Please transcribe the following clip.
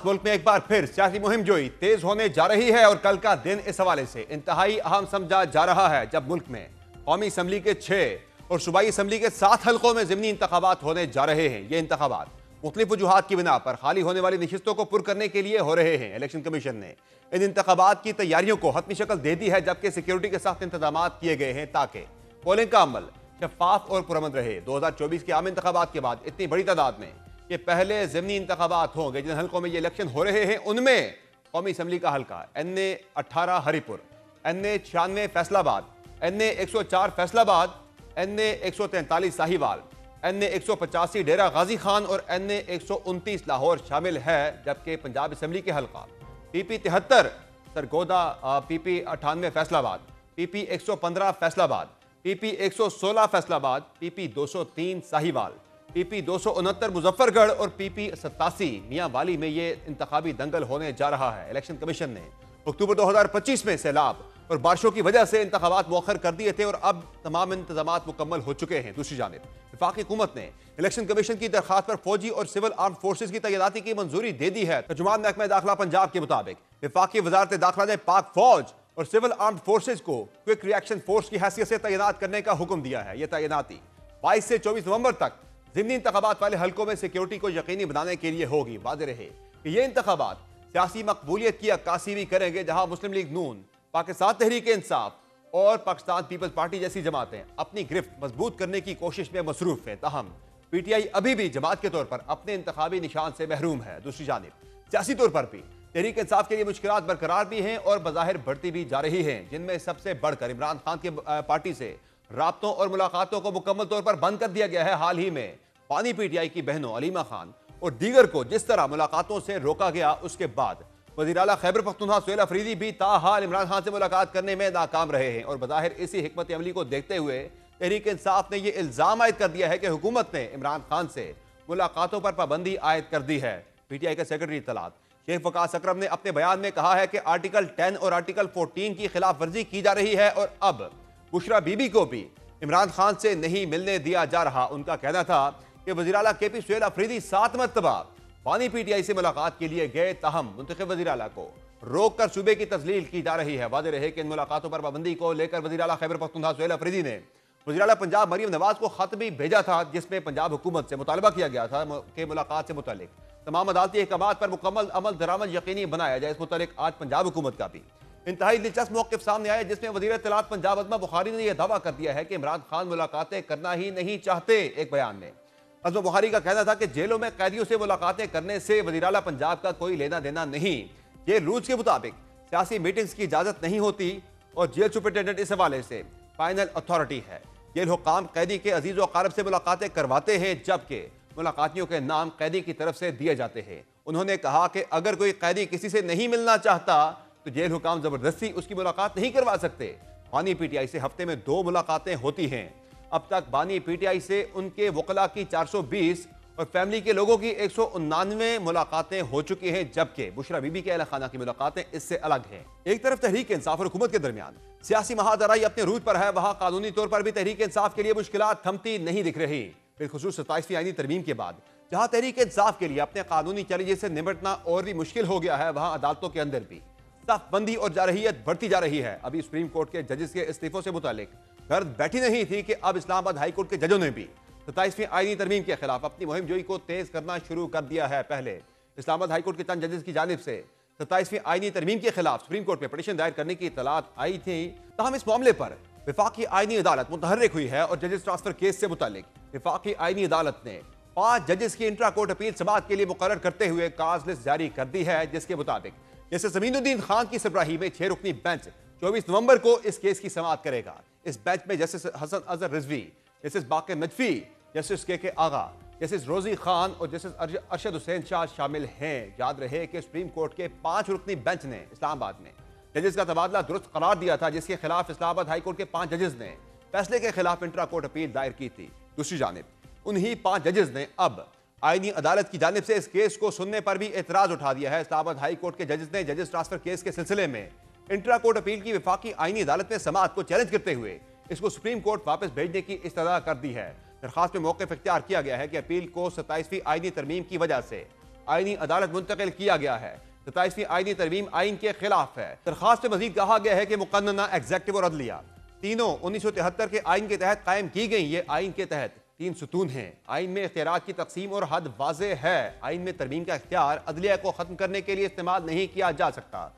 मुल्क में एक बार फिर सियासी मुहिम जोई तेज होने जा रही है और कल का दिन इस हवाले से इंतहाई अहम समझा जा रहा है जब मुल्क में कौमी असम्बली के 6 और सूबाई असम्बली के 7 हल्कों में ज़िमनी इंतखाबात होने जा रहे हैं। ये इंतखाबात मुख्तलिफ वजूहात की बिना पर खाली होने वाली नशिस्तों को पुर करने के लिए हो रहे हैं। इलेक्शन कमीशन ने इन इंतखाबात की तैयारियों को हतमी शक्ल दे दी है, जबकि सिक्योरिटी के साथ इंतजाम किए गए हैं ताकि पोलिंग का अमल शफाफ और पुरअमन रहे। 2024 के आम इंतखाबात के बाद इतनी बड़ी तादाद में ये पहले ज़िमनी इंतखाबात होंगे जिन हल्कों में ये इलेक्शन हो रहे हैं। उनमें कौमी असम्बली का हल्का NA 18 Haripur, NA 96 Faisalabad, NA 104 Faisalabad, NA 143 Sahiwal, NA 185 डेरा गाजी खान और NA 129 लाहौर शामिल है। जबकि पंजाब असम्बली के हल्का PP 73 Sargodha, PP 98 Faisalabad, PP 115 Faisalabad, PP 116 Faisalabad, PP 203 Sahiwal, PP 269 Muzaffargarh और PP 87 मियां वाली में ये इंतखाबी दंगल होने जा रहा है। इलेक्शन कमीशन ने अक्टूबर 2025 में सैलाब और बारिशों की वजह से इंतखाबात मौखर कर दिए थे और अब तमाम इंतजामात मुकम्मल हो चुके हैं। दूसरी जानिब वफाकी हुकूमत ने इलेक्शन कमीशन की दरखास्त पर फौजी और सिविल आर्म फोर्सेज की तैनाती की मंजूरी दे दी है। तर्जुमान महकमा दाखिला पंजाब के मुताबिक वफाकी वजारत दाखिला ने पाक फौज और सिविल आर्म फोर्सेज को क्विक रिएक्शन फोर्स की हैसियत से तैनात करने का हुक्म दिया है। यह तैनाती 22 से 24 नवंबर तक ज़िमनी इंतखाबात वाले हल्कों में सिक्योरिटी को यकीनी बनाने के लिए होगी। वाज़ेह रहे कि ये इंतखाबात सियासी मकबूलियत की अक्कासी भी करेंगे, जहां मुस्लिम लीग नून, पाकिस्तान तहरीक इंसाफ और पाकिस्तान पीपल्स पार्टी जैसी जमातें अपनी गिरफ्त मजबूत करने की कोशिश में मसरूफ है। ताहम PTI अभी भी जमात के तौर पर अपने इंतखाबी निशान से महरूम है। दूसरी जानिब सियासी तौर पर भी तहरीक इंसाफ के लिए मुश्किलात बरकरार भी हैं और बज़ाहिर बढ़ती भी जा रही हैं, जिनमें सबसे बढ़कर इमरान खान की पार्टी से राब्तों और मुलाकातों को मुकम्मल तौर पर बंद कर दिया गया है। हाल ही में पानी PTI की बहनों अलीमा खान और दीगर को जिस तरह मुलाकातों से रोका गया, उसके बाद वज़ीर आला खैबर पख्तूनख्वा सुहेल अफरीदी भी ताहाल इमरान खान से मुलाकात करने में नाकाम रहे हैं। और बज़ाहिर इसी हिकमत अमली को देखते हुए तहरीक इंसाफ ने यह इल्ज़ाम आयद कर दिया है कि हुकूमत ने इमरान खान से मुलाकातों पर पाबंदी आयद कर दी है। PTI के सेक्रेटरी इत्तलात शेख वकास अकरम ने अपने बयान में कहा है कि आर्टिकल 10 और आर्टिकल 14 की खिलाफ वर्जी की जा रही है और अब बुशरा बीबी को भी इमरान खान से नहीं मिलने दिया जा रहा। उनका कहना था कि वज़ीर आला KP सुहेल अफरीदी 7 मरतबा पानी PTI से मुलाकात के लिए गए, ताहम मुंतखब वज़ीर आला को रोक कर सूबे की तस्लील की जा रही है। वाज़ेह रहे कि इन मुलाकातों पर पाबंदी को लेकर वज़ीर आला खैबर पख्तूनख्वा सुहेल अफरीदी ने वज़ीर आला पंजाब मरियम नवाज को खत भी भेजा था, जिसमें पंजाब हुकूमत से मुतालबा किया गया था कि मुलाकात से मुतालिक तमाम अदालती अहकामात पर मुकम्मल अमल दरामद यकीनी बनाया जाए। इस मुतालिक आज पंजाब हुकूमत का भी इंतहाई दिलचस्प मौक़िफ़ सामने आया, जिसमें वज़ीर इत्तलात पंजाब अज़मा बुखारी ने यह दावा कर दिया है कि इमरान खान मुलाकातें करना ही नहीं चाहते। एक बयान में अज़मा बुखारी का कहना था कि जेलों में कैदियों से मुलाकातें करने से वज़ीर आला पंजाब का कोई लेना देना नहीं। ये रूल्स के मुताबिक सियासी मीटिंग्स की इजाज़त नहीं होती और जेल सुपरिटेंडेंट इस हवाले से फाइनल अथॉरिटी है। जेल हुक्काम कैदी के अजीज़ व अक़ारब से मुलाकातें करवाते हैं, जबकि मुलाकातियों के नाम कैदी की तरफ से दिए जाते हैं। उन्होंने कहा कि अगर कोई कैदी किसी से नहीं मिलना चाहता तो जेल हुक्काम ज़बरदस्ती उसकी मुलाकात नहीं करवा सकते। बानी PTI से हफ्ते में 2 मुलाकातें होती हैं। अब तक बानी PTI से उनके वकला की 420 और फैमिली के लोगों की 199 मुलाकातें हो चुकी हैं, जबकि बुशरा बीबी के अहल खाना की मुलाकातें इससे अलग हैं। एक तरफ तहरीक इंसाफ और हुकूमत के दरमियान सियासी महादराई अपने रूज पर है, वहां कानूनी तौर पर भी तहरीक इंसाफ के लिए मुश्किलात थमती नहीं दिख रही। बिलखुसूस 27वीं आईनी तरमीम के बाद जहां तहरीक इंसाफ के लिए अपने कानूनी चैलेंजेस से निपटना और भी मुश्किल हो गया है, वहां अदालतों के अंदर भी सख्तबंदी और जारहियत बढ़ती जा रही है। अभी सुप्रीम कोर्ट के जजेस के इस्तीफों से मुतालिक गर्द बैठी नहीं थी कि अब इस्लामाबाद हाई कोर्ट के जजों ने भी 27वीं आईनी तरमीम के खिलाफ अपनी मुहिम जोई को तेज करना शुरू कर दिया है। पहले इस्लामाबाद हाई कोर्ट के चंद जजेस की जानिब से 27वीं आईनी तरमीम के खिलाफ सुप्रीम कोर्ट में पिटीशन दायर करने की इतलात आई थी। ताहम इस मामले पर वफाकी आईनी अदालत मुतहर्रिक हुई है और जजेस ट्रांसफर केस से मुतालिक वफाकी आईनी अदालत ने 5 जजेस की इंट्रा कोर्ट अपील समाअत के लिए मुकर्रर करते हुए काज लिस्ट जारी कर दी है, जिसके मुताबिक जैसे ज़मीनुद्दीन खान की सरबराही में 6 रुकनी बेंच 24 नवंबर को इस केस की समाअत करेगा। इस बेंच में जस्टिस हसन अजहर रिजवी, जस्टिस बाकर नजफी, जस्टिस KK आगा, जस्टिस रोजी खान और जस्टिस अरशद हुसैन शाह शामिल हैं। याद रहे कि सुप्रीम कोर्ट के 5 रुकनी बेंच ने इस्लामाबाद में जजेस का तबादला दुरुस्त करार दिया था, जिसके खिलाफ इस्लामाबाद हाई कोर्ट के 5 जजेस ने फैसले के खिलाफ इंट्रा कोर्ट अपील दायर की थी। दूसरी जानिब उन्हीं 5 जजेस ने अब आईनी अदालत की जानिब से इस केस को सुनने पर भी एतराज उठा दिया है। इस्लामाबाद हाई कोर्ट के जजेस ने जजेस ट्रांसफर केस के सिलसिले में इंट्रा कोर्ट अपील की वफाकी आईनी अदालत में समाअत को चैलेंज करते हुए इसको सुप्रीम कोर्ट वापस भेजने की इस्तदा कर दी है। दरखास्त में मौक़िफ़ इख्तियार किया गया है कि अपील को 27वीं आईनी तरमीम की वजह से आईनी अदालत मुंतकिल किया गया है। 27वीं आईनी तरमीम आइन के खिलाफ है। दरखास्त में मजीद कहा गया है कि मुकन्नना एग्जेक्टिव और अदलिया तीनों 1973 के आइन के तहत कायम की गई। ये आइन के तहत 3 सुतून हैं। आइन में इख्तियारात की तकसीम और हद वाज़े है। आइन में तरमीम का इख्तियार अदलिया को खत्म करने के लिए इस्तेमाल नहीं किया जा सकता।